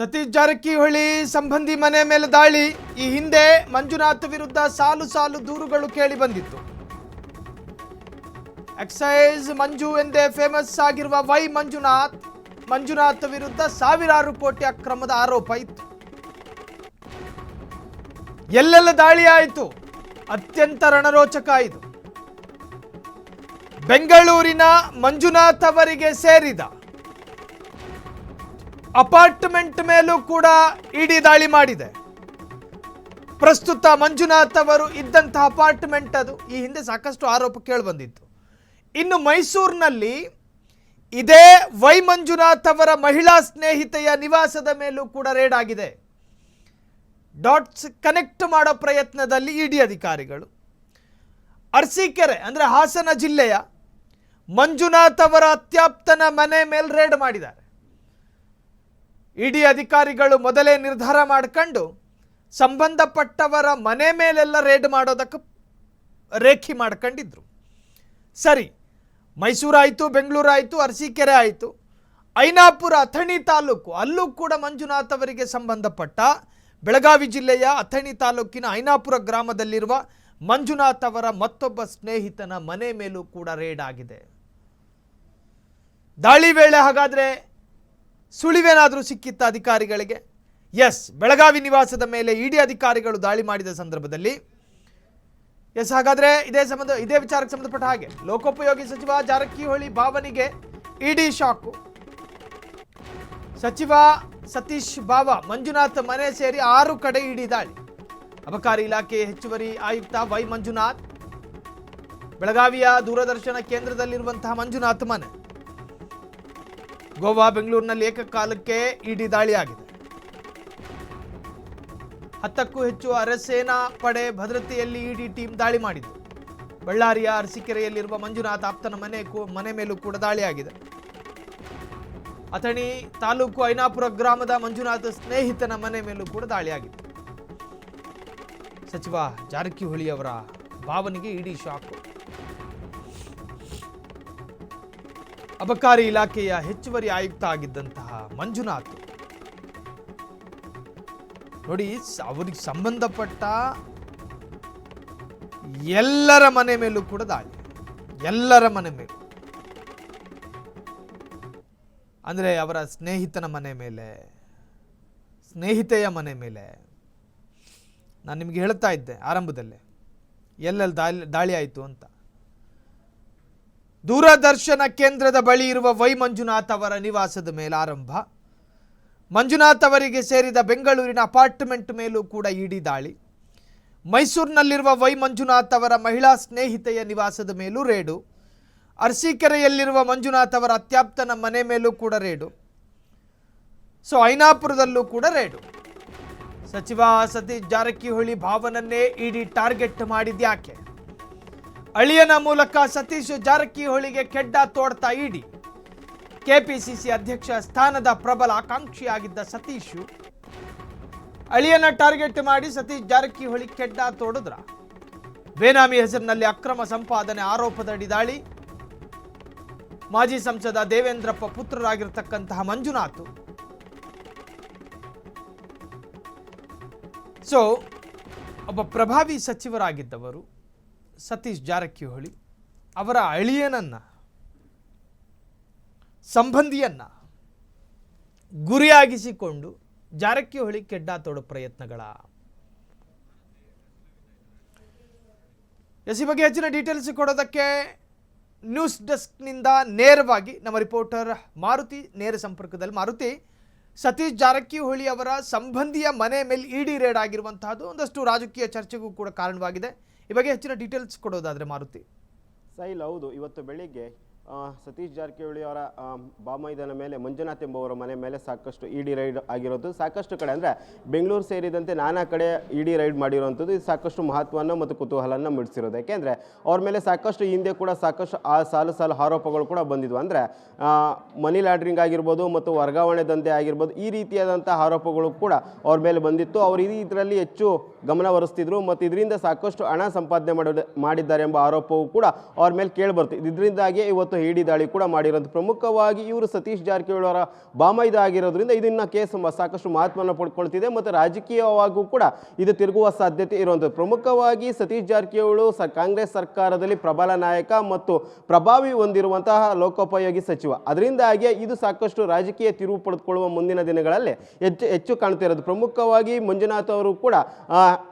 ಸತೀಶ್ ಜಾರಕಿಹೊಳಿ ಸಂಬಂಧಿ ಮನೆ ಮೇಲೆ ದಾಳಿ. ಈ ಹಿಂದೆ ಮಂಜುನಾಥ್ ವಿರುದ್ಧ ಸಾಲು ಸಾಲು ದೂರುಗಳು ಕೇಳಿ ಬಂದಿತ್ತು. ಎಕ್ಸೈಸ್ ಮಂಜು ಎಂದೇ ಫೇಮಸ್ ಆಗಿರುವ ವೈ ಮಂಜುನಾಥ್ ವಿರುದ್ಧ ಸಾವಿರಾರು ಕೋಟಿ ಅಕ್ರಮದ ಆರೋಪ ಇತ್ತು. ಎಲ್ಲೆಲ್ಲ ದಾಳಿ ಆಯಿತು, ಅತ್ಯಂತ ರಣರೋಚಕ ಇದು. ಬೆಂಗಳೂರಿನ ಮಂಜುನಾಥ್ ಅವರಿಗೆ ಸೇರಿದ ಅಪಾರ್ಟ್ಮೆಂಟ್ ಮೇಲೂ ಕೂಡ ಇಡಿ ದಾಳಿ ಮಾಡಿದೆ. ಪ್ರಸ್ತುತ ಮಂಜುನಾಥ್ ಅವರು ಇದ್ದಂತಹ ಅಪಾರ್ಟ್ಮೆಂಟ್ ಅದು. ಈ ಹಿಂದೆ ಸಾಕಷ್ಟು ಆರೋಪ ಕೇಳಿ ಬಂದಿತ್ತು. ಇನ್ನು ಮೈಸೂರಿನಲ್ಲಿ ಇದೇ ವೈ ಮಂಜುನಾಥ್ ಅವರ ಮಹಿಳಾ ಸ್ನೇಹಿತೆಯ ನಿವಾಸದ ಮೇಲೂ ಕೂಡ ರೇಡ್ ಆಗಿದೆ. ಡಾಟ್ಸ್ ಕನೆಕ್ಟ್ ಮಾಡೋ ಪ್ರಯತ್ನದಲ್ಲಿ ಇಡಿ ಅಧಿಕಾರಿಗಳು ಅರಸೀಕೆರೆ ಅಂದರೆ ಹಾಸನ ಜಿಲ್ಲೆಯ ಮಂಜುನಾಥ್ ಅವರ ಅತ್ಯಾಪ್ತನ ಮನೆ ಮೇಲೆ ರೇಡ್ ಮಾಡಿದ್ದಾರೆ. ಇಡಿ ಅಧಿಕಾರಿಗಳು ಮೊದಲೇ ನಿರ್ಧಾರ ಮಾಡಿಕೊಂಡು ಸಂಬಂಧಪಟ್ಟವರ ಮನೆ ಮೇಲೆಲ್ಲ ರೇಡ್ ಮಾಡೋದಕ್ಕೆ ರೇಖಿ ಮಾಡ್ಕೊಂಡಿದ್ರು. ಸರಿ, ಮೈಸೂರಾಯಿತು, ಬೆಂಗಳೂರಾಯಿತು, ಅರಸೀಕೆರೆ ಆಯಿತು, ಐನಾಪುರ ಅಥಣಿ ತಾಲೂಕು, ಅಲ್ಲೂ ಕೂಡ ಮಂಜುನಾಥ್ ಅವರಿಗೆ ಸಂಬಂಧಪಟ್ಟ ಬೆಳಗಾವಿ ಜಿಲ್ಲೆಯ ಅಥಣಿ ತಾಲೂಕಿನ ಐನಾಪುರ ಗ್ರಾಮದಲ್ಲಿರುವ ಮಂಜುನಾಥ್ ಅವರ ಮತ್ತೊಬ್ಬ ಸ್ನೇಹಿತನ ಮನೆ ಮೇಲೂ ಕೂಡ ರೇಡ್ ಆಗಿದೆ. ದಾಳಿ ವೇಳೆ ಹಾಗಾದರೆ ಸುಳಿವೇನಾದರೂ ಸಿಕ್ಕಿತ್ತ ಅಧಿಕಾರಿಗಳಿಗೆ? ಎಸ್, ಬೆಳಗಾವಿ ನಿವಾಸದ ಮೇಲೆ ಇಡಿ ಅಧಿಕಾರಿಗಳು ದಾಳಿ ಮಾಡಿದ ಸಂದರ್ಭದಲ್ಲಿ ಹಾಗಾದರೆ ಇದೇ ವಿಚಾರಕ್ಕೆ ಸಂಬಂಧಪಟ್ಟ ಹಾಗೆ ಲೋಕೋಪಯೋಗಿ ಸಚಿವ ಜಾರಕಿಹೊಳಿ ಭಾವನಿಗೆ ಇಡಿ ಶಾಕು. ಸಚಿವ ಸತೀಶ್ ಬಾವ ಮಂಜುನಾಥ್ ಮನೆ ಸೇರಿ 6 ಕಡೆ ಇಡಿ ದಾಳಿ. ಅಬಕಾರಿ ಇಲಾಖೆ ಹೆಚ್ಚುವರಿ ಆಯುಕ್ತ ವೈ ಮಂಜುನಾಥ್, ಬೆಳಗಾವಿಯ ದೂರದರ್ಶನ ಕೇಂದ್ರದಲ್ಲಿರುವಂತಹ ಮಂಜುನಾಥ್ ಮನೆ, ಗೋವಾ, ಬೆಂಗಳೂರಿನಲ್ಲಿ ಏಕಕಾಲಕ್ಕೆ ಇಡಿ ದಾಳಿ ಆಗಿದೆ. 10ಕ್ಕೂ ಹೆಚ್ಚು ಅರೆಸೇನಾ ಪಡೆ ಭದ್ರತೆಯಲ್ಲಿ ಇಡಿ ಟೀಮ್ ದಾಳಿ ಮಾಡಿದ್ದು. ಬಳ್ಳಾರಿಯ ಅರಸೀಕೆರೆಯಲ್ಲಿರುವ ಮಂಜುನಾಥ್ ಆಪ್ತನ ಮನೆ ಮೇಲೂ ಕೂಡ ದಾಳಿಯಾಗಿದೆ. ಅಥಣಿ ತಾಲೂಕು ಐನಾಪುರ ಗ್ರಾಮದ ಮಂಜುನಾಥ್ ಸ್ನೇಹಿತನ ಮನೆ ಮೇಲೂ ಕೂಡ ದಾಳಿಯಾಗಿದೆ. ಸಚಿವ ಜಾರಕಿಹೊಳಿ ಅವರ ಭಾವನೆಗೆ ಇಡಿ ಶಾಕು. ಅಬಕಾರಿ ಇಲಾಖೆಯ ಹೆಚ್ಚುವರಿ ಆಯುಕ್ತ ಆಗಿದ್ದಂತಹ ಮಂಜುನಾಥ್ ನೋಡಿ, ಅವರಿಗೆ ಸಂಬಂಧಪಟ್ಟ ಎಲ್ಲರ ಮನೆ ಮೇಲೂ ಕೂಡ ದಾಳಿ. ಎಲ್ಲರ ಮನೆ ಮೇಲೂ ಅಂದರೆ ಅವರ ಸ್ನೇಹಿತನ ಮನೆ ಮೇಲೆ, ಸ್ನೇಹಿತೆಯ ಮನೆ ಮೇಲೆ. ನಾನು ನಿಮಗೆ ಹೇಳ್ತಾ ಇದ್ದೆ ಆರಂಭದಲ್ಲೇ ಎಲ್ಲೆಲ್ಲಿ ದಾಳಿ ಆಯಿತು ಅಂತ. ದೂರದರ್ಶನ ಕೇಂದ್ರದ ಬಳಿ ಇರುವ ವೈ ಮಂಜುನಾಥ್ ಅವರ ನಿವಾಸದ ಮೇಲೆ ಆರಂಭ. ಮಂಜುನಾಥ್ ಅವರಿಗೆ ಸೇರಿದ ಬೆಂಗಳೂರಿನ ಅಪಾರ್ಟ್ಮೆಂಟ್ ಮೇಲೂ ಕೂಡ ಇಡಿ ದಾಳಿ. ಮೈಸೂರಿನಲ್ಲಿರುವ ವೈ ಮಂಜುನಾಥ್ ಅವರ ಮಹಿಳಾ ಸ್ನೇಹಿತೆಯ ನಿವಾಸದ ಮೇಲೂ ರೇಡು. ಅರಸೀಕೆರೆಯಲ್ಲಿರುವ ಮಂಜುನಾಥ್ ಅವರ ಅತ್ಯಾಪ್ತನ ಮನೆ ಮೇಲೂ ಕೂಡ ರೇಡು. ಐನಾಪುರದಲ್ಲೂ ಕೂಡ ರೇಡು. ಸಚಿವ ಸತೀಶ್ ಜಾರಕಿಹೊಳಿ ಭಾವನನ್ನೇ ಇಡಿ ಟಾರ್ಗೆಟ್ ಮಾಡಿದ್ಯಾಕೆ? ಅಳಿಯನ ಮೂಲಕ ಸತೀಶ್ ಜಾರಕಿಹೊಳಿಗೆ ಕೆಡ್ಡ ತೋಡ್ತಾ ಇಡಿ. ಕೆಪಿಸಿಸಿ ಅಧ್ಯಕ್ಷ ಸ್ಥಾನದ ಪ್ರಬಲ ಆಕಾಂಕ್ಷಿಯಾಗಿದ್ದ ಸತೀಶ್ ಅಳಿಯನ ಟಾರ್ಗೆಟ್ ಮಾಡಿ ಸತೀಶ್ ಜಾರಕಿಹೊಳಿ ಕೆಡ್ಡ ತೋಡಿದ್ರ? ಬೇನಾಮಿ ಹೆಸರಿನಲ್ಲಿ ಅಕ್ರಮ ಸಂಪಾದನೆ ಆರೋಪದಡಿ ದಾಳಿ. ಮಾಜಿ ಸಂಸದ ದೇವೇಂದ್ರಪ್ಪ ಪುತ್ರರಾಗಿರ್ತಕ್ಕಂತಹ ಮಂಜುನಾಥ್ ಒಬ್ಬ ಪ್ರಭಾವಿ ಸಚಿವರಾಗಿದ್ದವರು ಸತೀಶ್ ಜಾರಕಿಹೊಳಿ ಅವರ ಅಳಿಯನನ್ನ, ಸಂಬಂಧಿಯನ್ನ ಗುರಿಯಾಗಿಸಿಕೊಂಡು ಜಾರಕಿಹೊಳಿ ಕೆಡ್ಡ ತೋಡೋ ಪ್ರಯತ್ನಗಳ. ಈ ಬಗ್ಗೆ ಹೆಚ್ಚಿನ ಡೀಟೇಲ್ಸ್ ಕೊಡೋದಕ್ಕೆ ನ್ಯೂಸ್ ಡೆಸ್ಕ್ನಿಂದ ನೇರವಾಗಿ ನಮ್ಮ ರಿಪೋರ್ಟರ್ ಮಾರುತಿ ನೇರ ಸಂಪರ್ಕದಲ್ಲಿ. ಮಾರುತಿ, ಸತೀಶ್ ಜಾರಕಿಹೊಳಿ ಅವರ ಸಂಬಂಧಿಯ ಮನೆ ಮೇಲೆ ಇಡಿ ರೇಡ್ ಆಗಿರುವಂತಹದ್ದು ಒಂದಷ್ಟು ರಾಜಕೀಯ ಚರ್ಚೆಗೂ ಕೂಡ ಕಾರಣವಾಗಿದೆ. ಈ ಬಗ್ಗೆ ಹೆಚ್ಚಿನ ಡೀಟೇಲ್ಸ್ ಕೊಡೋದಾದ್ರೆ ಮಾರುತಿ. ಸೈಲ್, ಹೌದು, ಇವತ್ತು ಬೆಳಿಗ್ಗೆ ಸತೀಶ್ ಜಾರಕಿಹೊಳಿ ಅವರ ಬಾಮೈದನ ಮೇಲೆ ಮಂಜುನಾಥ್ ಎಂಬುವರ ಮನೆ ಮೇಲೆ ಸಾಕಷ್ಟು ಇಡಿ ರೈಡ್ ಆಗಿರೋದು. ಸಾಕಷ್ಟು ಕಡೆ ಅಂದರೆ ಬೆಂಗಳೂರು ಸೇರಿದಂತೆ ನಾನಾ ಕಡೆ ಇಡಿ ರೈಡ್ ಮಾಡಿರುವಂಥದ್ದು. ಇದು ಸಾಕಷ್ಟು ಮಹತ್ವವನ್ನು ಮತ್ತು ಕುತೂಹಲವನ್ನು ಮೂಡಿಸಿರೋದು. ಯಾಕೆಂದರೆ ಅವ್ರ ಮೇಲೆ ಸಾಕಷ್ಟು ಹಿಂದೆ ಕೂಡ ಸಾಕಷ್ಟು ಸಾಲು ಆರೋಪಗಳು ಕೂಡ ಬಂದಿದ್ವು. ಅಂದರೆ ಮನಿ ಲಾಂಡ್ರಿಂಗ್ ಆಗಿರ್ಬೋದು ಮತ್ತು ವರ್ಗಾವಣೆ ದಂಧೆ ಆಗಿರ್ಬೋದು, ಈ ರೀತಿಯಾದಂಥ ಆರೋಪಗಳು ಕೂಡ ಅವ್ರ ಮೇಲೆ ಬಂದಿತ್ತು. ಅವರು ಇದರಲ್ಲಿ ಹೆಚ್ಚು ಗಮನ ಹರಿಸ್ತಿದ್ರು ಮತ್ತು ಇದರಿಂದ ಸಾಕಷ್ಟು ಹಣ ಸಂಪಾದನೆ ಮಾಡಿದ್ದಾರೆ ಎಂಬ ಆರೋಪವು ಕೂಡ ಅವ್ರ ಮೇಲೆ ಕೇಳಿಬರ್ತಿತ್ತು. ಇದರಿಂದಾಗಿ ಇವತ್ತು ಇಡಿ ದಾಳಿ ಕೂಡ ಮಾಡಿರೋದು. ಪ್ರಮುಖವಾಗಿ ಇವರು ಸತೀಶ್ ಜಾರಕಿಹೊಳಿ ಅವರ ಬಾಮೈದ ಆಗಿರೋದ್ರಿಂದ ಇದನ್ನ ಕೇಸ್ ಸಾಕಷ್ಟು ಮಹತ್ವವನ್ನು ಪಡ್ಕೊಳ್ತಿದೆ ಮತ್ತು ರಾಜಕೀಯವಾಗೂ ಕೂಡ ಇದು ತಿರುಗುವ ಸಾಧ್ಯತೆ ಇರುವಂಥದ್ದು. ಪ್ರಮುಖವಾಗಿ ಸತೀಶ್ ಜಾರಕಿಹೊಳಿ ಕಾಂಗ್ರೆಸ್ ಸರ್ಕಾರದಲ್ಲಿ ಪ್ರಬಲ ನಾಯಕ ಮತ್ತು ಪ್ರಭಾವಿ ಹೊಂದಿರುವಂತಹ ಲೋಕೋಪಯೋಗಿ ಸಚಿವ. ಅದರಿಂದಾಗಿ ಇದು ಸಾಕಷ್ಟು ರಾಜಕೀಯ ತಿರುವು ಪಡೆದುಕೊಳ್ಳುವ ಮುಂದಿನ ದಿನಗಳಲ್ಲಿ ಹೆಚ್ಚು ಕಾಣ್ತಿರೋದು. ಪ್ರಮುಖವಾಗಿ ಮಂಜುನಾಥ್ ಅವರು ಕೂಡ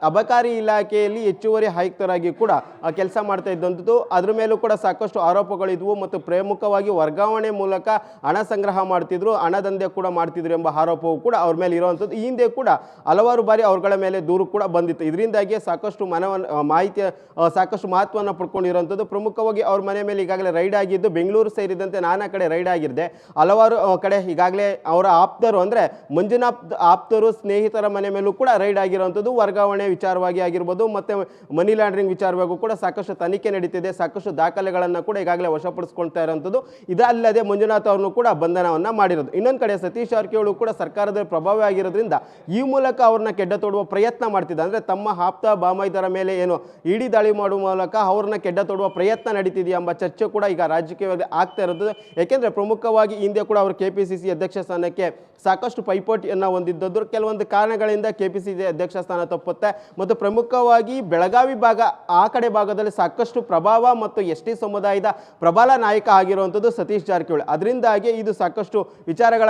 ಅಬಕಾರಿ ಇಲಾಖೆಯಲ್ಲಿ ಹೆಚ್ಚುವರಿ ಆಯುಕ್ತರಾಗಿ ಕೂಡ ಕೆಲಸ ಮಾಡ್ತಾ ಇದ್ದಂಥದ್ದು. ಅದ್ರ ಮೇಲೂ ಕೂಡ ಸಾಕಷ್ಟು ಆರೋಪಗಳಿದ್ವು ಮತ್ತು ಪ್ರಮುಖವಾಗಿ ವರ್ಗಾವಣೆ ಮೂಲಕ ಹಣ ಸಂಗ್ರಹ ಮಾಡ್ತಿದ್ರು, ಹಣದಂಧೆ ಕೂಡ ಮಾಡ್ತಿದ್ರು ಎಂಬ ಆರೋಪವು ಕೂಡ ಅವ್ರ ಮೇಲೆ ಇರುವಂಥದ್ದು. ಈ ಹಿಂದೆ ಕೂಡ ಹಲವಾರು ಬಾರಿ ಅವ್ರಗಳ ಮೇಲೆ ದೂರು ಕೂಡ ಬಂದಿತ್ತು. ಇದರಿಂದಾಗಿ ಸಾಕಷ್ಟು ಮಾಹಿತಿ ಸಾಕಷ್ಟು ಮಹತ್ವವನ್ನು ಪಡ್ಕೊಂಡಿರುವಂಥದ್ದು. ಪ್ರಮುಖವಾಗಿ ಅವ್ರ ಮನೆ ಮೇಲೆ ಈಗಾಗಲೇ ರೈಡ್ ಆಗಿದ್ದು, ಬೆಂಗಳೂರು ಸೇರಿದಂತೆ ನಾನಾ ಕಡೆ ರೈಡ್ ಆಗಿದೆ. ಹಲವಾರು ಕಡೆ ಈಗಾಗಲೇ ಅವರ ಆಪ್ತರು ಅಂದರೆ ಮಂಜುನಾಥ್ ಆಪ್ತರು ಸ್ನೇಹಿತರ ಮನೆ ಮೇಲೂ ಕೂಡ ರೈಡ್ ಆಗಿರುವಂಥದ್ದು. ವರ್ಗಾವಣೆ ವಿಚಾರವಾಗಿ ಆಗಿರ್ಬೋದು ಮತ್ತು ಮನಿ ಲಾಂಡ್ರಿಂಗ್ ವಿಚಾರವಾಗೂ ಕೂಡ ಸಾಕಷ್ಟು ತನಿಖೆ ನಡೀತಿದೆ. ಸಾಕಷ್ಟು ದಾಖಲೆಗಳನ್ನು ಕೂಡ ಈಗಾಗಲೇ ವಶಪಡಿಸ್ಕೊಳ್ತಾ ಇರುವಂಥದ್ದು. ಇದಲ್ಲದೆ ಮಂಜುನಾಥ್ ಅವ್ರನ್ನು ಕೂಡ ಬಂಧನವನ್ನು ಮಾಡಿರೋದು. ಇನ್ನೊಂದು ಕಡೆ ಸತೀಶ್ ಜಾರಕಿಹೊಳಿ ಕೂಡ ಸರ್ಕಾರದಲ್ಲಿ ಪ್ರಭಾವಿ ಆಗಿರೋದ್ರಿಂದ ಈ ಮೂಲಕ ಅವ್ರನ್ನ ಕೆಡ್ಡ ತೊಡುವ ಪ್ರಯತ್ನ ಮಾಡ್ತಿದ್ದ. ಅಂದರೆ ತಮ್ಮ ಆಪ್ತ ಬಾಮೈದರ ಮೇಲೆ ಏನು ಇಡಿ ದಾಳಿ ಮಾಡುವ ಮೂಲಕ ಅವ್ರನ್ನ ಕೆಡ್ಡ ತೊಡುವ ಪ್ರಯತ್ನ ನಡೀತಿದೆ ಎಂಬ ಚರ್ಚೆ ಕೂಡ ಈಗ ರಾಜಕೀಯವಾಗಿ ಆಗ್ತಾ ಇರೋದು. ಯಾಕೆಂದರೆ ಪ್ರಮುಖವಾಗಿ ಹಿಂದೆ ಕೂಡ ಅವರು KPCC ಅಧ್ಯಕ್ಷ ಸ್ಥಾನಕ್ಕೆ ಸಾಕಷ್ಟು ಪೈಪೋಟಿಯನ್ನು ಹೊಂದಿದ್ದದ್ದು. ಕೆಲವೊಂದು ಕಾರಣಗಳಿಂದ KPCC ಅಧ್ಯಕ್ಷ ಸ್ಥಾನ ತಪ್ಪುತ್ತೆ ಮತ್ತು ಪ್ರಮುಖವಾಗಿ ಬೆಳಗಾವಿ ಭಾಗ ಆ ಕಡೆ ಭಾಗದಲ್ಲಿ ಸಾಕಷ್ಟು ಪ್ರಭಾವ ಮತ್ತು ST ಸಮುದಾಯದ ಪ್ರಬಲ ನಾಯಕ ಆಗಿರುವಂಥದ್ದು ಸತೀಶ್ ಜಾರಕಿಹೊಳಿ. ಅದರಿಂದಾಗಿ ಇದು ಸಾಕಷ್ಟು ವಿಚಾರಗಳ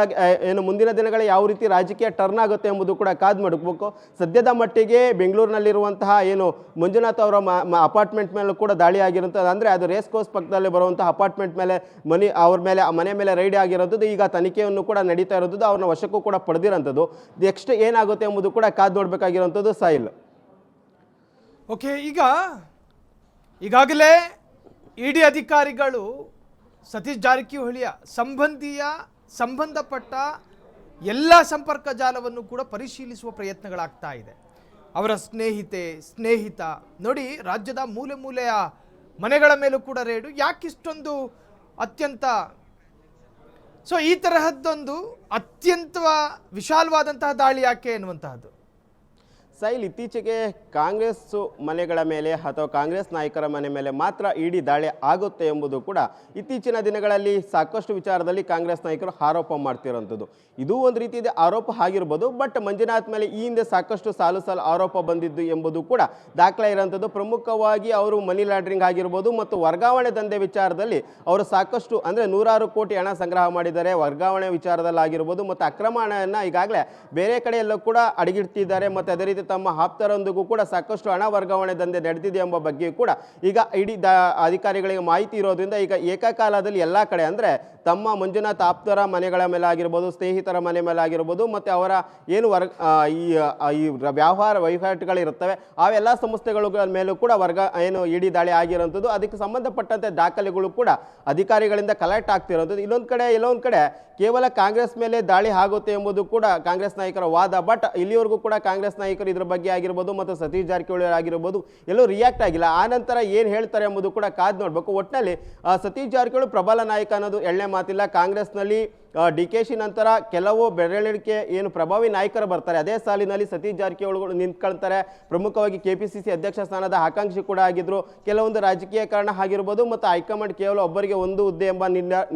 ಏನು ಮುಂದಿನ ದಿನಗಳ ಯಾವ ರೀತಿ ರಾಜಕೀಯ ಟರ್ನ್ ಆಗುತ್ತೆ ಎಂಬುದು ಕೂಡ ಕಾದು ಮಾಡಬೇಕು. ಸದ್ಯದ ಮಟ್ಟಿಗೆ ಬೆಂಗಳೂರಿನಲ್ಲಿರುವಂತಹ ಏನು ಮಂಜುನಾಥ್ ಅವರ ಅಪಾರ್ಟ್ಮೆಂಟ್ ಮೇಲೂ ಕೂಡ ದಾಳಿ ಆಗಿರುವಂಥದ್ದು. ಅಂದರೆ ಅದು ರೇಸ್ ಕೋರ್ಸ್ ಪಕ್ಕದಲ್ಲಿ ಬರುವಂತಹ ಅಪಾರ್ಟ್ಮೆಂಟ್ ಮೇಲೆ ಮನೆ ಮೇಲೆ ರೈಡ್ ಆಗಿರೋದು. ಈಗ ತನಿಖೆಯನ್ನು ಕೂಡ ನಡೀತಾ ಇರೋದು. ಅವ್ರನ್ನ ವಶಕ್ಕೂ ಕೂಡ ಪಡೆದಿರೋಂಥದ್ದು. ನೆಕ್ಸ್ಟ್ ಏನಾಗುತ್ತೆ ಎಂಬುದು ಕೂಡ ಕಾದು ನೋಡಬೇಕಾಗಿರುವಂಥದ್ದು. ಸಾಯಿಲ್ ಓಕೆ, ಈಗಾಗಲೇ ಇಡಿ ಅಧಿಕಾರಿಗಳು ಸತೀಶ್ ಜಾರಕಿಹೊಳಿಯ ಸಂಬಂಧಪಟ್ಟ ಎಲ್ಲ ಸಂಪರ್ಕ ಜಾಲವನ್ನು ಕೂಡ ಪರಿಶೀಲಿಸುವ ಪ್ರಯತ್ನಗಳಾಗ್ತಾ ಇದೆ. ಅವರ ಸ್ನೇಹಿತ ನೋಡಿ, ರಾಜ್ಯದ ಮೂಲೆ ಮೂಲೆಯ ಮನೆಗಳ ಮೇಲೂ ಕೂಡ ರೇಡು. ಯಾಕಿಷ್ಟೊಂದು ಈ ತರಹದ್ದೊಂದು ಅತ್ಯಂತ ವಿಶಾಲವಾದಂತಹ ದಾಳಿ ಯಾಕೆ ಎನ್ನುವಂತಹದ್ದು. ಸಾಯಿಲ್, ಇತ್ತೀಚೆಗೆ ಕಾಂಗ್ರೆಸ್ ಮನೆಗಳ ಮೇಲೆ ಅಥವಾ ಕಾಂಗ್ರೆಸ್ ನಾಯಕರ ಮನೆ ಮೇಲೆ ಮಾತ್ರ ಇಡಿ ದಾಳಿ ಆಗುತ್ತೆ ಎಂಬುದು ಕೂಡ ಇತ್ತೀಚಿನ ದಿನಗಳಲ್ಲಿ ಸಾಕಷ್ಟು ವಿಚಾರದಲ್ಲಿ ಕಾಂಗ್ರೆಸ್ ನಾಯಕರು ಆರೋಪ ಮಾಡ್ತಿರೋಂಥದ್ದು. ಇದು ಒಂದು ರೀತಿಯ ಆರೋಪ ಆಗಿರ್ಬೋದು. ಬಟ್ ಮಂಜುನಾಥ್ ಮೇಲೆ ಈ ಹಿಂದೆ ಸಾಕಷ್ಟು ಸಾಲು ಆರೋಪ ಬಂದಿದ್ದು ಎಂಬುದು ಕೂಡ ದಾಖಲೆ ಇರೋಂಥದ್ದು. ಪ್ರಮುಖವಾಗಿ ಅವರು ಮನಿ ಲಾಂಡ್ರಿಂಗ್ ಆಗಿರ್ಬೋದು ಮತ್ತು ವರ್ಗಾವಣೆ ದಂಧೆ ವಿಚಾರದಲ್ಲಿ ಅವರು ಸಾಕಷ್ಟು ಅಂದರೆ 100 ಕೋಟಿ ಹಣ ಸಂಗ್ರಹ ಮಾಡಿದ್ದಾರೆ. ವರ್ಗಾವಣೆ ವಿಚಾರದಲ್ಲಿ ಆಗಿರ್ಬೋದು ಮತ್ತು ಅಕ್ರಮ ಹಣವನ್ನು ಈಗಾಗಲೇ ಬೇರೆ ಕಡೆಯಲ್ಲೂ ಕೂಡ ಅಡಗಿಡ್ತಿದ್ದಾರೆ ಮತ್ತು ಅದೇ ರೀತಿ ತಮ್ಮ ಆಪ್ತರೊಂದಿಗೂ ಕೂಡ ಸಾಕಷ್ಟು ಹಣ ವರ್ಗಾವಣೆ ದಂಧೆ ನಡೆದಿದೆ ಎಂಬ ಬಗ್ಗೆ ಕೂಡ ಈಗ ಇಡಿ ಅಧಿಕಾರಿಗಳಿಗೆ ಮಾಹಿತಿ ಇರೋದ್ರಿಂದ ಈಗ ಏಕಕಾಲದಲ್ಲಿ ಎಲ್ಲ ಕಡೆ ಅಂದರೆ ತಮ್ಮ ಮಂಜುನಾಥ್ ಆಪ್ತರ ಮನೆಗಳ ಮೇಲೆ ಆಗಿರ್ಬೋದು, ಸ್ನೇಹಿತರ ಮನೆ ಮೇಲೆ ಆಗಿರ್ಬೋದು ಮತ್ತು ಅವರ ಏನು ಈ ವ್ಯವಹಾರ ವಹಿವಾಟುಗಳಿರುತ್ತವೆ ಅವೆಲ್ಲ ಸಂಸ್ಥೆಗಳ ಮೇಲೂ ಕೂಡ ಇಡಿ ದಾಳಿ ಆಗಿರೋಂಥದ್ದು. ಅದಕ್ಕೆ ಸಂಬಂಧಪಟ್ಟಂತೆ ದಾಖಲೆಗಳು ಕೂಡ ಅಧಿಕಾರಿಗಳಿಂದ ಕಲೆಕ್ಟ್ ಆಗ್ತಿರೋಂಥದ್ದು. ಎಲ್ಲೊಂದು ಕಡೆ ಕೇವಲ ಕಾಂಗ್ರೆಸ್ ಮೇಲೆ ದಾಳಿ ಆಗುತ್ತೆ ಎಂಬುದು ಕೂಡ ಕಾಂಗ್ರೆಸ್ ನಾಯಕರ ವಾದ. ಬಟ್ ಇಲ್ಲಿವರೆಗೂ ಕೂಡ ಕಾಂಗ್ರೆಸ್ ನಾಯಕರು ಇದ್ರ ಬಗ್ಗೆ ಆಗಿರ್ಬೋದು ಮತ್ತು ಸತೀಶ್ ಜಾರಕಿಹೊಳಿ ಆಗಿರ್ಬೋದು ಎಲ್ಲೂ ರಿಯಾಕ್ಟ್ ಆಗಿಲ್ಲ. ಆ ನಂತರ ಏನು ಹೇಳ್ತಾರೆ ಎಂಬುದು ಕೂಡ ಕಾದು ನೋಡಬೇಕು. ಒಟ್ಟಿನಲ್ಲಿ ಸತೀಶ್ ಜಾರಕಿಹೊಳಿ ಪ್ರಬಲ ನಾಯಕ ಅನ್ನೋದು ಎಳ್ಳೆ ಮಾತಿಲ್ಲ. ಕಾಂಗ್ರೆಸ್ನಲ್ಲಿ DKಶಿ ನಂತರ ಕೆಲವು ಬೆರಳಿಕೆ ಏನು ಪ್ರಭಾವಿ ನಾಯಕರು ಬರ್ತಾರೆ. ಅದೇ ಸಾಲಿನಲ್ಲಿ ಸತೀಶ್ ಜಾರಕಿಹೊಳಿ ನಿಂತ್ಕೊಳ್ತಾರೆ. ಪ್ರಮುಖವಾಗಿ KPCC ಅಧ್ಯಕ್ಷ ಸ್ಥಾನದ ಆಕಾಂಕ್ಷಿ ಕೂಡ ಆಗಿದ್ರು. ಕೆಲವೊಂದು ರಾಜಕೀಯ ಕಾರಣ ಆಗಿರ್ಬೋದು ಮತ್ತು ಹೈಕಮಾಂಡ್ ಕೇವಲ ಒಬ್ಬರಿಗೆ ಒಂದು ಹುದ್ದೆ ಎಂಬ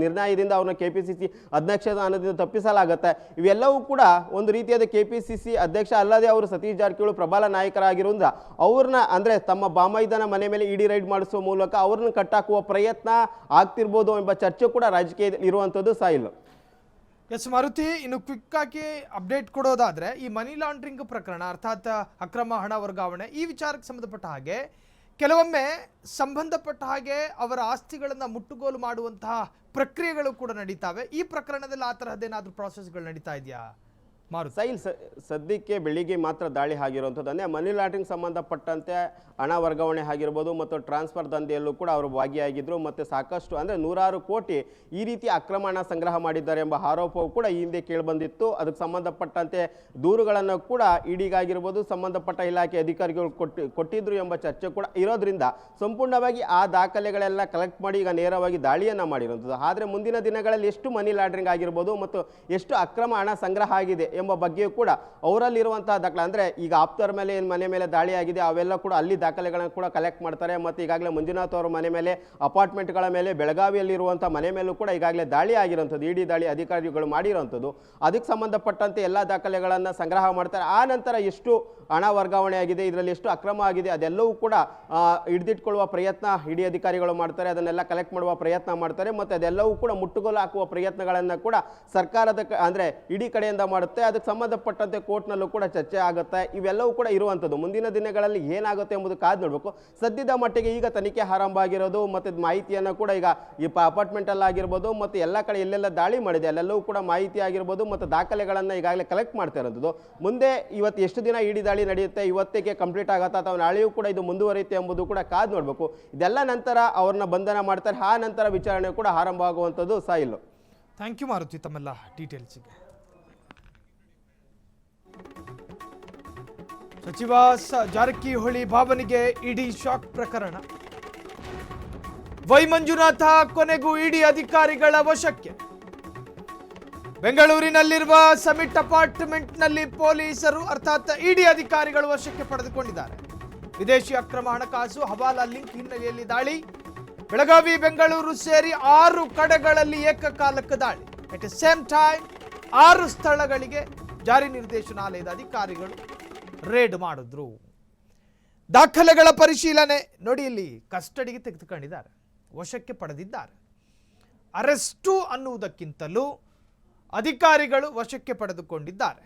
ನಿರ್ಣಯದಿಂದ ಅವ್ರನ್ನ KPCC ಅಧ್ಯಕ್ಷ ಸ್ಥಾನದಿಂದ ತಪ್ಪಿಸಲಾಗುತ್ತೆ. ಇವೆಲ್ಲವೂ ಕೂಡ ಒಂದು ರೀತಿಯಾದ KPCC ಅಧ್ಯಕ್ಷ ಅಲ್ಲದೆ ಅವರು ಸತೀಶ್ ಜಾರಕಿಹೊಳಿ ಪ್ರಬಲ ನಾಯಕರಾಗಿರೋದ್ರಿಂದ ಅವ್ರನ್ನ ಅಂದರೆ ತಮ್ಮ ಬಾಮೈದನ ಮನೆ ಮೇಲೆ ಇಡಿ ರೈಡ್ ಮಾಡಿಸುವ ಮೂಲಕ ಅವ್ರನ್ನ ಕಟ್ಟಾಕುವ ಪ್ರಯತ್ನ ಆಗ್ತಿರ್ಬೋದು ಎಂಬ ಚರ್ಚೆ ಕೂಡ ರಾಜಕೀಯದಲ್ಲಿ ಇರುವಂಥದ್ದು. ಸಾಯಿಲ್ ಎಸ್ ಮಾರುತಿ, ಇನ್ನು ಕ್ವಿಕ್ ಆಗಿ ಅಪ್ಡೇಟ್ ಕೊಡೋದಾದ್ರೆ, ಈ ಮನಿ ಲಾಂಡ್ರಿಂಗ್ ಪ್ರಕರಣ ಅರ್ಥಾತ್ ಅಕ್ರಮ ಹಣ ವರ್ಗಾವಣೆ ಈ ವಿಚಾರಕ್ಕೆ ಸಂಬಂಧಪಟ್ಟ ಹಾಗೆ ಕೆಲವೊಮ್ಮೆ ಸಂಬಂಧಪಟ್ಟ ಹಾಗೆ ಅವರ ಆಸ್ತಿಗಳನ್ನು ಮುಟ್ಟುಗೋಲು ಮಾಡುವಂತಹ ಪ್ರಕ್ರಿಯೆಗಳು ಕೂಡ ನಡೀತಾವೆ. ಈ ಪ್ರಕರಣದಲ್ಲಿ ಆ ತರಹದ್ದೇನಾದ್ರೂ ಪ್ರಾಸೆಸ್ಗಳು ನಡೀತಾ ಇದೆಯಾ ಮಾರುತಿ? ಸಾಯಿಲ್, ಸದ್ಯಕ್ಕೆ ಬೆಳಿಗ್ಗೆ ಮಾತ್ರ ದಾಳಿ ಆಗಿರುವಂಥದ್ದು. ಅಂದರೆ ಮನಿ ಲಾಂಡ್ರಿಂಗ್ ಸಂಬಂಧಪಟ್ಟಂತೆ ಹಣ ವರ್ಗಾವಣೆ ಆಗಿರ್ಬೋದು ಮತ್ತು ಟ್ರಾನ್ಸ್ಫರ್ ದಂಧೆಯಲ್ಲೂ ಕೂಡ ಅವರು ಭಾಗಿಯಾಗಿದ್ದರು ಮತ್ತು ಸಾಕಷ್ಟು ಅಂದರೆ 100 ಕೋಟಿ ಈ ರೀತಿ ಅಕ್ರಮ ಹಣ ಸಂಗ್ರಹ ಮಾಡಿದ್ದಾರೆ ಎಂಬ ಆರೋಪವು ಕೂಡ ಈ ಹಿಂದೆ ಕೇಳಿಬಂದಿತ್ತು. ಅದಕ್ಕೆ ಸಂಬಂಧಪಟ್ಟಂತೆ ದೂರುಗಳನ್ನು ಕೂಡ ಇಡಿಗಾಗಿರ್ಬೋದು ಸಂಬಂಧಪಟ್ಟ ಇಲಾಖೆ ಅಧಿಕಾರಿಗಳು ಕೊಟ್ಟಿದ್ರು ಎಂಬ ಚರ್ಚೆ ಕೂಡ ಇರೋದ್ರಿಂದ ಸಂಪೂರ್ಣವಾಗಿ ಆ ದಾಖಲೆಗಳೆಲ್ಲ ಕಲೆಕ್ಟ್ ಮಾಡಿ ಈಗ ನೇರವಾಗಿ ದಾಳಿಯನ್ನು ಮಾಡಿರುವಂಥದ್ದು. ಆದರೆ ಮುಂದಿನ ದಿನಗಳಲ್ಲಿ ಎಷ್ಟು ಮನಿ ಲಾಂಡ್ರಿಂಗ್ ಆಗಿರ್ಬೋದು ಮತ್ತು ಎಷ್ಟು ಅಕ್ರಮ ಹಣ ಸಂಗ್ರಹ ಆಗಿದೆ ಎಂಬ ಬಗ್ಗೆಯೂ ಕೂಡ ಅವರಲ್ಲಿರುವಂತಹ ದಾಖಲೆ, ಅಂದರೆ ಈಗ ಆಪ್ತರ ಮೇಲೆ ಏನು ಮನೆ ಮೇಲೆ ದಾಳಿ ಆಗಿದೆ ಅವೆಲ್ಲ ಕೂಡ ಅಲ್ಲಿ ದಾಖಲೆಗಳನ್ನು ಕೂಡ ಕಲೆಕ್ಟ್ ಮಾಡ್ತಾರೆ. ಮತ್ತು ಈಗಾಗಲೇ ಮಂಜುನಾಥ್ ಅವರ ಮನೆ ಮೇಲೆ, ಅಪಾರ್ಟ್ಮೆಂಟ್ಗಳ ಮೇಲೆ, ಬೆಳಗಾವಿಯಲ್ಲಿರುವಂಥ ಮನೆ ಮೇಲೂ ಕೂಡ ಈಗಾಗಲೇ ದಾಳಿ ಆಗಿರುವಂಥದ್ದು, ಇಡಿ ದಾಳಿ ಅಧಿಕಾರಿಗಳು ಮಾಡಿರುವಂಥದ್ದು. ಅದಕ್ಕೆ ಸಂಬಂಧಪಟ್ಟಂತೆ ಎಲ್ಲ ದಾಖಲೆಗಳನ್ನು ಸಂಗ್ರಹ ಮಾಡ್ತಾರೆ. ಆ ನಂತರ ಎಷ್ಟು ಹಣ ವರ್ಗಾವಣೆ ಆಗಿದೆ, ಇದರಲ್ಲಿ ಎಷ್ಟು ಅಕ್ರಮ ಆಗಿದೆ ಅದೆಲ್ಲವೂ ಕೂಡ ಹಿಡಿದಿಟ್ಕೊಳ್ಳುವ ಪ್ರಯತ್ನ ಇಡಿ ಅಧಿಕಾರಿಗಳು ಮಾಡ್ತಾರೆ. ಅದನ್ನೆಲ್ಲ ಕಲೆಕ್ಟ್ ಮಾಡುವ ಪ್ರಯತ್ನ ಮಾಡ್ತಾರೆ. ಮತ್ತು ಅದೆಲ್ಲವೂ ಕೂಡ ಮುಟ್ಟುಗೋಲು ಹಾಕುವ ಪ್ರಯತ್ನಗಳನ್ನು ಕೂಡ ಸರ್ಕಾರದ ಅಂದರೆ ಇಡಿ ಕಡೆಯಿಂದ ಮಾಡುತ್ತೆ. ಅದಕ್ಕೆ ಸಂಬಂಧಪಟ್ಟಂತೆ ಕೋರ್ಟ್ನಲ್ಲೂ ಕೂಡ ಚರ್ಚೆ ಆಗುತ್ತೆ. ಇವೆಲ್ಲವೂ ಕೂಡ ಇರುವಂಥದ್ದು. ಮುಂದಿನ ದಿನಗಳಲ್ಲಿ ಏನಾಗುತ್ತೆ ಎಂಬುದು ಕಾದು ನೋಡಬೇಕು. ಸದ್ಯದ ಮಟ್ಟಿಗೆ ಈಗ ತನಿಖೆ ಆರಂಭ ಆಗಿರೋದು ಮತ್ತು ಮಾಹಿತಿಯನ್ನು ಕೂಡ ಈಗ ಈ ಅಪಾರ್ಟ್ಮೆಂಟಲ್ಲಿ ಆಗಿರ್ಬೋದು ಮತ್ತು ಎಲ್ಲ ಕಡೆ ಎಲ್ಲೆಲ್ಲ ದಾಳಿ ಮಾಡಿದೆ ಅಲ್ಲೆಲ್ಲವೂ ಕೂಡ ಮಾಹಿತಿ ಆಗಿರ್ಬೋದು ಮತ್ತು ದಾಖಲೆಗಳನ್ನು ಈಗಾಗಲೇ ಕಲೆಕ್ಟ್ ಮಾಡ್ತಾ ಇರೋದು. ಮುಂದೆ ಇವತ್ತು ಎಷ್ಟು ದಿನ ಇಡಿ ದಾಳಿ ನಡೆಯುತ್ತೆ, ಇವತ್ತಿಗೆ ಕಂಪ್ಲೀಟ್ ಆಗುತ್ತಾ ಅಥವಾ ನಾಳೆಯೂ ಕೂಡ ಇದು ಮುಂದುವರಿಯುತ್ತೆ ಎಂಬುದು ಕೂಡ ಕಾದು ನೋಡಬೇಕು. ಇದೆಲ್ಲ ನಂತರ ಅವ್ರನ್ನ ಬಂಧನ ಮಾಡ್ತಾರೆ. ಆ ನಂತರ ವಿಚಾರಣೆ ಕೂಡ ಆರಂಭ ಆಗುವಂಥದ್ದು ಸಾಯಿಲ್. ಥ್ಯಾಂಕ್ ಯು ಮಾರುತಿ ತಮ್ಮೆಲ್ಲ ಡೀಟೇಲ್ಸ್ಗೆ. ಸಚಿವ ಜಾರಕಿಹೊಳಿ ಭಾವನೆಗೆ ಇಡಿ ಶಾಕ್ ಪ್ರಕರಣ. ವೈ ಮಂಜುನಾಥ ಕೊನೆಗೂ ಇಡಿ ಅಧಿಕಾರಿಗಳ ವಶಕ್ಕೆ. ಬೆಂಗಳೂರಿನಲ್ಲಿರುವ ಸಮಿಟ್ ಅಪಾರ್ಟ್ಮೆಂಟ್ನಲ್ಲಿ ಪೊಲೀಸರು ಅರ್ಥಾತ್ ಇಡಿ ಅಧಿಕಾರಿಗಳು ವಶಕ್ಕೆ ಪಡೆದುಕೊಂಡಿದ್ದಾರೆ. ವಿದೇಶಿ ಅಕ್ರಮ ಹಣಕಾಸು ಹವಾಲಾ ಲಿಂಕ್ ಹಿನ್ನೆಲೆಯಲ್ಲಿ ದಾಳಿ. ಬೆಳಗಾವಿ, ಬೆಂಗಳೂರು ಸೇರಿ 6 ಕಡೆಗಳಲ್ಲಿ ಏಕಕಾಲಕ್ಕೆ ದಾಳಿ. ಅಟ್ ಎ ಸೇಮ್ ಟೈಮ್ 6 ಸ್ಥಳಗಳಿಗೆ ಜಾರಿ ನಿರ್ದೇಶನಾಲಯದ ಅಧಿಕಾರಿಗಳು ರೇಡ್ ಮಾಡಿದ್ರು. ದಾಖಲೆಗಳ ಪರಿಶೀಲನೆ ನೋಡಿ, ಇಲ್ಲಿ ಕಸ್ಟಡಿಗೆ ತೆಗೆದುಕೊಂಡಿದ್ದಾರೆ, ವಶಕ್ಕೆ ಪಡೆದಿದ್ದಾರೆ. ಅರೆಸ್ಟು ಅನ್ನುವುದಕ್ಕಿಂತಲೂ ಅಧಿಕಾರಿಗಳು ವಶಕ್ಕೆ ಪಡೆದುಕೊಂಡಿದ್ದಾರೆ.